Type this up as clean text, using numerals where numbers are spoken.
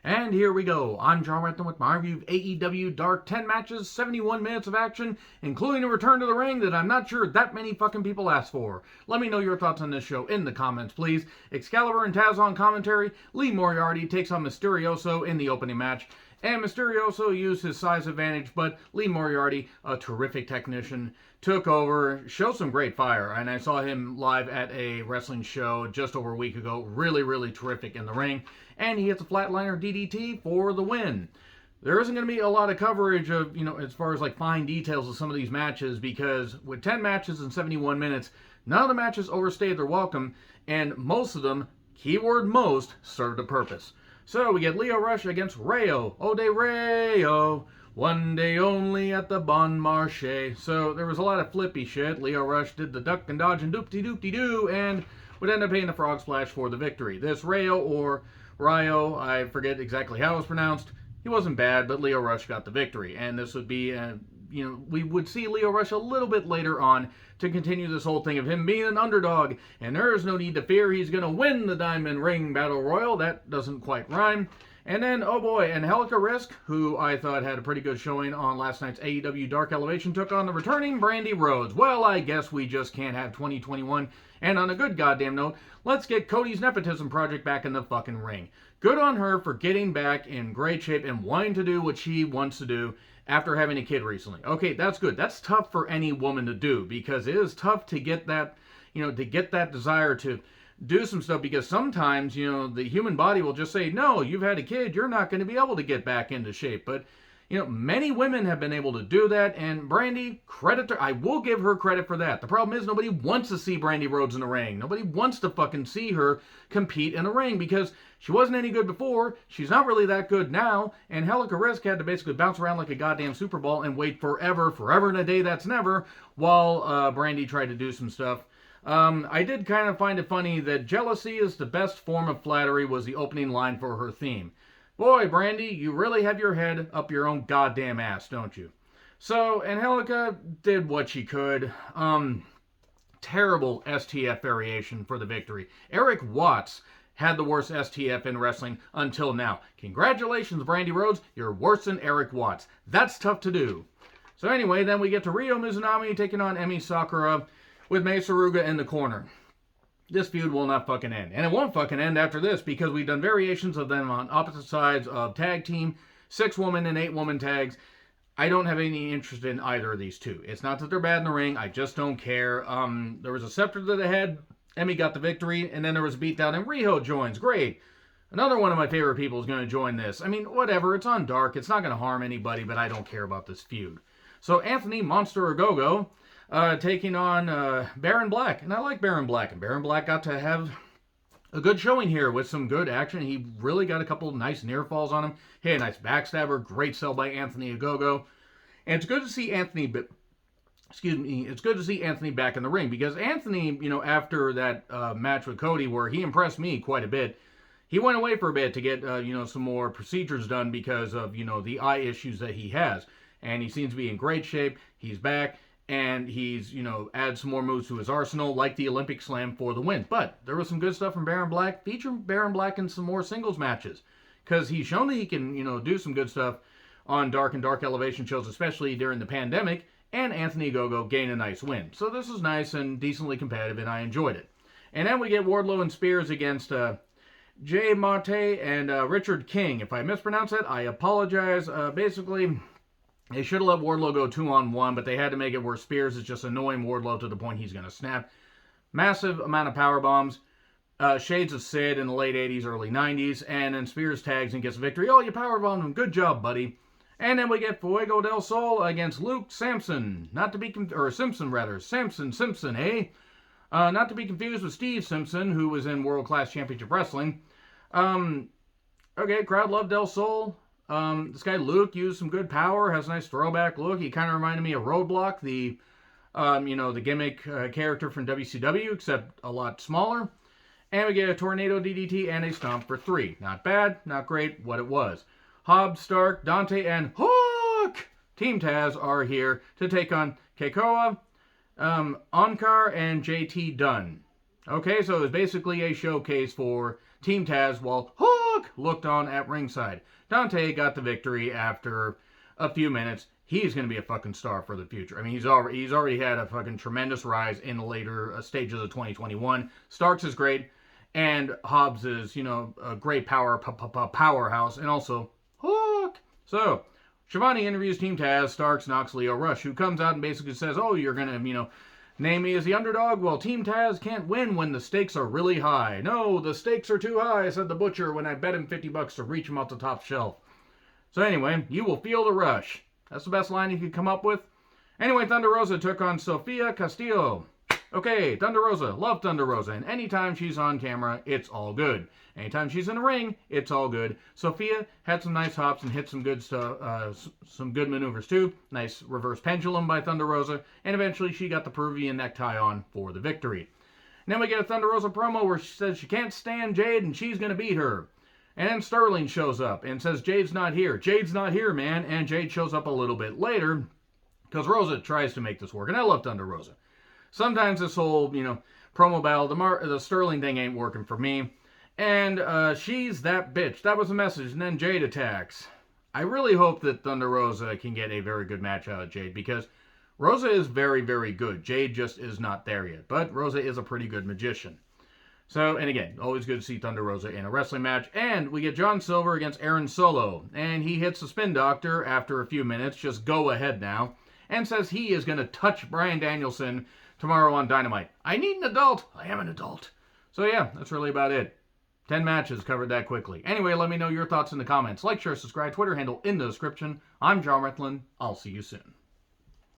And here we go. I'm John Renton with my review of AEW Dark. 10 matches, 71 minutes of action, including a return to the ring that I'm not sure that many fucking people asked for. Let me know your thoughts on this show in the comments, please. Excalibur and Taz on commentary. Lee Moriarty takes on Mysterioso in the opening match. And Mysterioso used his size advantage, but Lee Moriarty, a terrific technician, took over, showed some great fire. And I saw him live at a wrestling show just over a week ago. Really, really terrific in the ring. And he hits a flatliner DDT for the win. There isn't going to be a lot of coverage of, as far as like fine details of some of these matches, because with 10 matches in 71 minutes, none of the matches overstayed their welcome, and most of them, keyword most, served a purpose. So we get Lio Rush against Rayo O De Reyo. One day only at the Bon Marché. So there was a lot of flippy shit. Lio Rush did the duck and dodge and doop-de-doop-de-doo, and would end up paying the frog splash for the victory. This Rayo, or Rayo, I forget exactly how it was pronounced, he wasn't bad, but Lio Rush got the victory. And this would be, we would see Lio Rush a little bit later on to continue this whole thing of him being an underdog. And there is no need to fear he's going to win the Diamond Ring Battle Royal. That doesn't quite rhyme. And then, oh boy, Angelica Risk, who I thought had a pretty good showing on last night's AEW Dark Elevation, took on the returning Brandy Rhodes. Well, I guess we just can't have 2021. And on a good goddamn note, let's get Cody's nepotism project back in the fucking ring. Good on her for getting back in great shape and wanting to do what she wants to do after having a kid recently. Okay, that's good. That's tough for any woman to do, because it is tough to get that, to get that desire to do some stuff, because sometimes, the human body will just say, no, you've had a kid, you're not going to be able to get back into shape. But, many women have been able to do that, and Brandy, credit to, I will give her credit for that. The problem is nobody wants to see Brandy Rhodes in the ring. Nobody wants to fucking see her compete in the ring, because she wasn't any good before, she's not really that good now, and Angelica Risk had to basically bounce around like a goddamn Super Bowl and wait forever and a day that's never, while Brandy tried to do some stuff. I did kind of find it funny that jealousy is the best form of flattery was the opening line for her theme. Boy, Brandy, you really have your head up your own goddamn ass, don't you? So, Angelica did what she could. Terrible STF variation for the victory. Eric Watts had the worst STF in wrestling until now. Congratulations, Brandy Rhodes. You're worse than Eric Watts. That's tough to do. So anyway, then we get to Ryo Mizunami taking on Emi Sakura with Mei Suruga in the corner. This feud will not fucking end. And it won't fucking end after this, because we've done variations of them on opposite sides of tag team, 6-woman and 8-woman tags. I don't have any interest in either of these two. It's not that they're bad in the ring. I just don't care. There was a scepter to the head. Emi got the victory. And then there was a beatdown, and Riho joins. Great. Another one of my favorite people is going to join this. I mean, whatever. It's on Dark. It's not going to harm anybody, but I don't care about this feud. So Anthony Monster Ogogo taking on Baron Black. And I like Baron Black. And Baron Black got to have a good showing here with some good action. He really got a couple of nice near falls on him. Hey, a nice backstabber. Great sell by Anthony Ogogo. And it's good to see Anthony, it's good to see Anthony back in the ring, because Anthony, after that match with Cody where he impressed me quite a bit, he went away for a bit to get, some more procedures done because of, the eye issues that he has. And he seems to be in great shape. He's back. And he's, add some more moves to his arsenal, like the Olympic Slam for the win. But there was some good stuff from Baron Black. Feature Baron Black in some more singles matches, because he's shown that he can, do some good stuff on Dark and Dark Elevation shows, especially during the pandemic. And Anthony Ogogo gained a nice win. So this was nice and decently competitive, and I enjoyed it. And then we get Wardlow and Spears against Jay Mate and Richard King. If I mispronounce it, I apologize. Basically, they should have let Wardlow go 2-on-1, but they had to make it where Spears is just annoying Wardlow to the point he's going to snap. Massive amount of power bombs. Shades of Sid in the late 80s, early 90s. And then Spears tags and gets a victory. Oh, you power bombed him. Good job, buddy. And then we get Fuego del Sol against Luke Sampson. Simpson, eh? Not to be confused with Steve Simpson, who was in World Class Championship Wrestling. Okay, crowd loved Del Sol. This guy Luke used some good power, has a nice throwback look. He kind of reminded me of Roadblock, the gimmick character from WCW, except a lot smaller. And we get a Tornado DDT and a Stomp for 3. Not bad, not great, what it was. Hobbs, Stark, Dante, and Hook! Team Taz are here to take on Keikoa, Onkar, and JT Dunn. Okay, so it was basically a showcase for Team Taz, while Hook Hook looked on at ringside. Dante got the victory after a few minutes. He's going to be a fucking star for the future. I mean, he's already had a fucking tremendous rise in the later stages of 2021. Starks is great, and Hobbs is, a great powerhouse, and also Hook. So, Shivani interviews Team Taz, Starks knocks Lio Rush, who comes out and basically says, oh, you're going to, name me as the underdog? Well, Team Taz can't win when the stakes are really high. No, the stakes are too high, said the Butcher when I bet him $50 to reach him off the top shelf. So anyway, you will feel the rush. That's the best line you could come up with. Anyway, Thunder Rosa took on Sofia Castillo. Okay, Thunder Rosa. Love Thunder Rosa. And anytime she's on camera, it's all good. Anytime she's in the ring, it's all good. Sofia had some nice hops and hit some good stuff, some good maneuvers too. Nice reverse pendulum by Thunder Rosa. And eventually she got the Peruvian necktie on for the victory. And then we get a Thunder Rosa promo where she says she can't stand Jade and she's going to beat her. And then Sterling shows up and says Jade's not here. Jade's not here, man. And Jade shows up a little bit later because Rosa tries to make this work. And I love Thunder Rosa. Sometimes this whole, promo battle, the Sterling thing ain't working for me. And she's that bitch. That was the message. And then Jade attacks. I really hope that Thunder Rosa can get a very good match out of Jade because Rosa is very, very good. Jade just is not there yet. But Rosa is a pretty good magician. So, and again, always good to see Thunder Rosa in a wrestling match. And we get John Silver against Aaron Solo. And he hits the Spin Doctor after a few minutes. Just go ahead now. And says he is going to touch Bryan Danielson tomorrow on Dynamite. I need an adult. I am an adult. So yeah, that's really about it. 10 matches, covered that quickly. Anyway, let me know your thoughts in the comments. Like, share, subscribe, Twitter handle in the description. I'm John Rethlin. I'll see you soon.